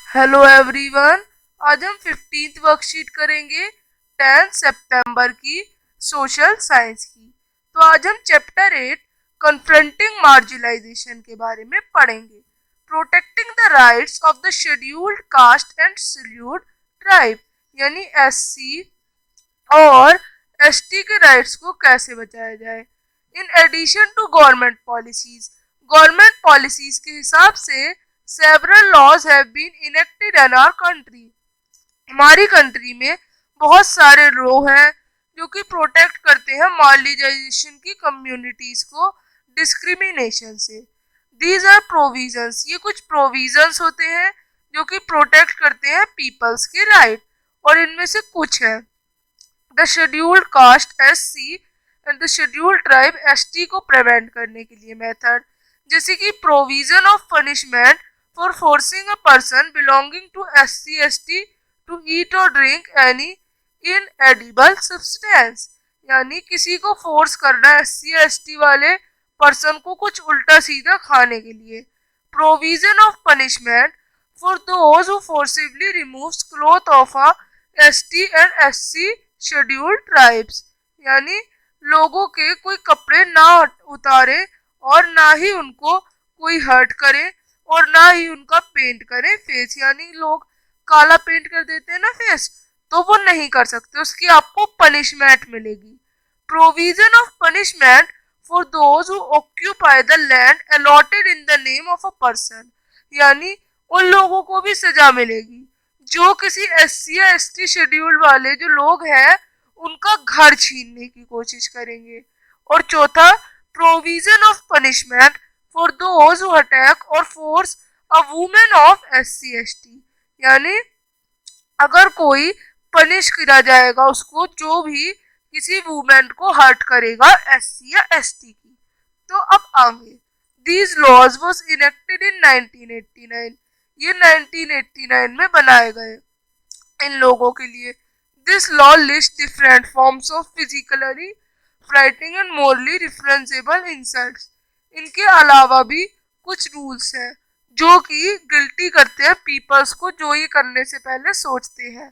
Hello everyone. आज हम 15th worksheet करेंगे 10 सितंबर की सोशल साइंस की। तो आज हम चैप्टर 8 कन्फ्रंटिंग मार्जिनाइजेशन के बारे में पढ़ेंगे। Protecting the rights of the scheduled caste and scheduled tribe यानी एससी और एसटी के राइट्स को कैसे बचाया जाए। In addition to government policies के हिसाब से several laws have been enacted in our country. हमारी कंट्री में बहुत सारे लॉ हैं जो कि प्रोटेक्ट करते हैं मार्जिनाइजेशन की कम्युनिटीज को डिस्क्रिमिनेशन से। दीज आर प्रोविजंस, ये कुछ प्रोविजंस होते हैं जो कि प्रोटेक्ट करते हैं पीपल्स के राइट, और इनमें से कुछ है the scheduled caste SC and the scheduled tribe ST को प्रिवेंट करने के लिए मेथड, जैसे कि provision of punishment for forcing a person belonging to SC ST to eat और ड्रिंक एनी इनएडिबल सब्सटेंस, यानी किसी को फोर्स करना एससी एसटी वाले पर्सन को कुछ उल्टा सीधा खाने के लिए। Provision of punishment for those who forcibly removes cloth of a ST and SC scheduled tribes, यानी लोगों के कोई कपड़े ना उतारे और ना ही उनको कोई हर्ट करे और ना ही उनका पेंट करे फेस, यानी लोग काला पेंट कर देते हैं ना फेस, तो वो नहीं कर सकते, उसकी आपको पनिशमेंट मिलेगी। Provision of punishment for those who occupy the land allotted in the name of a person, यानी उन लोगों को भी सजा मिलेगी जो किसी एससी या एसटी शेड्यूल वाले जो लोग हैं उनका घर छीनने की कोशिश करेंगे। और चौथा, provision of punishment for those who attack और force a women of SC ST, यानी अगर कोई पनिश किया जाएगा उसको जो भी किसी वुमेन को हर्ट करेगा एससी या एसटी की। तो अब आगे, these laws was enacted in 1989, ये 1989 में बनाए गए इन लोगों के लिए। This law list different forms of physically frightening and morally reprehensible insults. इनके अलावा भी कुछ रूल्स हैं जो कि गिल्टी करते हैं पीपल्स को जो ये करने से पहले सोचते हैं।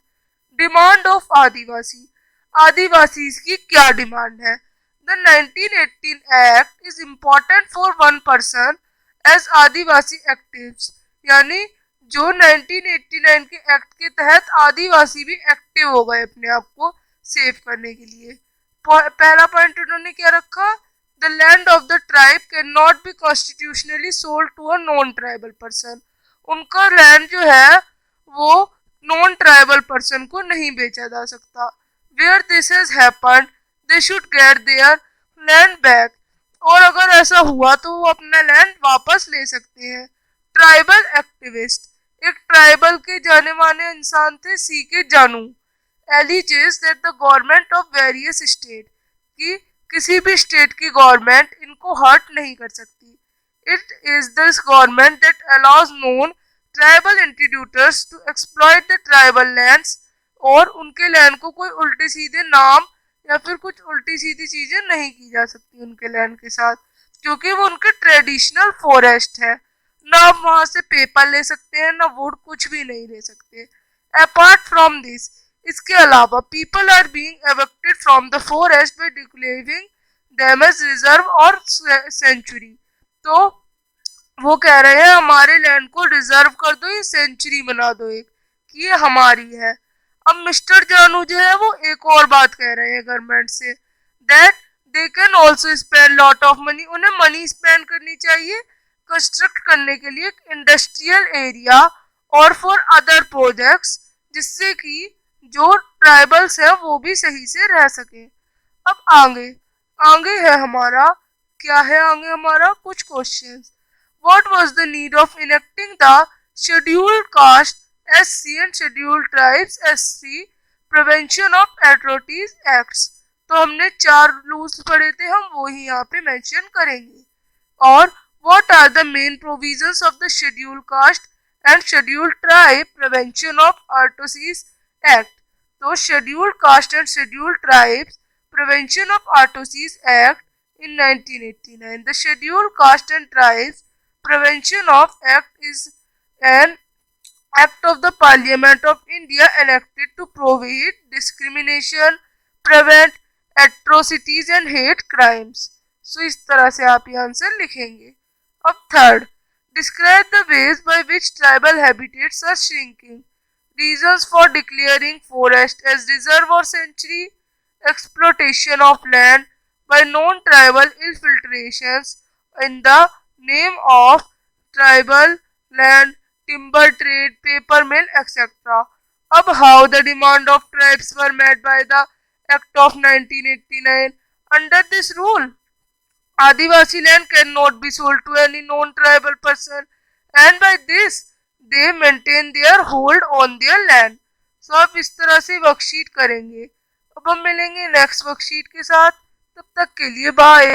डिमांड ऑफ आदिवासी, आदिवासी की क्या डिमांड है। The 1918 act is important for one person as Adivasi actives, यानी जो 1989 के एक्ट के तहत आदिवासी भी एक्टिव हो गए अपने आप को सेव करने के लिए। पहला पॉइंट उन्होंने क्या रखा, the land of the tribe can not be constitutionally sold to a non tribal person, उनका लैंड जो है वो नॉन ट्राइबल पर्सन को नहीं बेचा जा सकता। Where this has happened they should get their land back, और अगर ऐसा हुआ तो वो अपना लैंड वापस ले सकते हैं। ट्राइबल एक्टिविस्ट, एक ट्राइबल के जाने माने इंसान थे सी के जानू, alleges that the government of various state, कि किसी भी स्टेट की गवर्नमेंट इनको हर्ट नहीं कर सकती। It is this government that allows non tribal intruders to exploit the tribal lands, और उनके लैंड को कोई उल्टे सीधे नाम या फिर कुछ उल्टी सीधी चीजें नहीं की जा सकती उनके लैंड के साथ, क्योंकि वो उनके ट्रेडिशनल फॉरेस्ट है। ना आप वहां से पेपर ले सकते हैं ना वुड, कुछ भी नहीं ले सकते। अपार्ट फ्रॉम दिस, इसके अलावा people are being evicted from the forest by declaring them as reserve और सेंचुरी, तो वो कह रहे हैं हमारे लैंड को रिजर्व कर दो, ये सेंचुरी बना दो एक, कि ये हमारी है। अब मिस्टर जानू जो है वो एक और बात कह रहे हैं गवर्नमेंट से, that they can also spend lot of money, उन्हें मनी स्पेंड करनी चाहिए कंस्ट्रक्ट करने के लिए इंडस्ट्रियल एरिया और फॉर अदर प्रोजेक्ट्स, जिससे कि जो ट्राइबल्स हैं वो भी सही से रह सके। अब आगे आगे है हमारा, क्या है आगे हमारा, कुछ questions. What was the need of enacting the scheduled caste SC and scheduled tribes SC prevention of atrocities acts, तो हमने 4 रूल्स पढ़े थे, हम वो ही यहाँ पे मेंशन करेंगे। और what are the main provisions of the scheduled caste and scheduled tribe prevention of autosis act, तो scheduled caste and scheduled tribes prevention of autosis act in 1989, the scheduled caste and tribes prevention of act is an Act of the Parliament of India enacted to prohibit discrimination, prevent atrocities and hate crimes. So इस तरह से आप ये answer लिखेंगे. अब third, describe the ways by which tribal habitats are shrinking. Reasons for declaring forest as reserve or sanctuary, exploitation of land by non-tribal infiltrations in the name of tribal land, timber trade, paper mill, etc. अब how the demand of tribes were met by the Act of 1989. Under this rule, Adivasi land cannot be sold to any non-tribal person, and by this they maintain their hold on their land. So आप इस तरह से worksheet करेंगे. अब हम मिलेंगे next worksheet के साथ. तब तक के लिए बाय.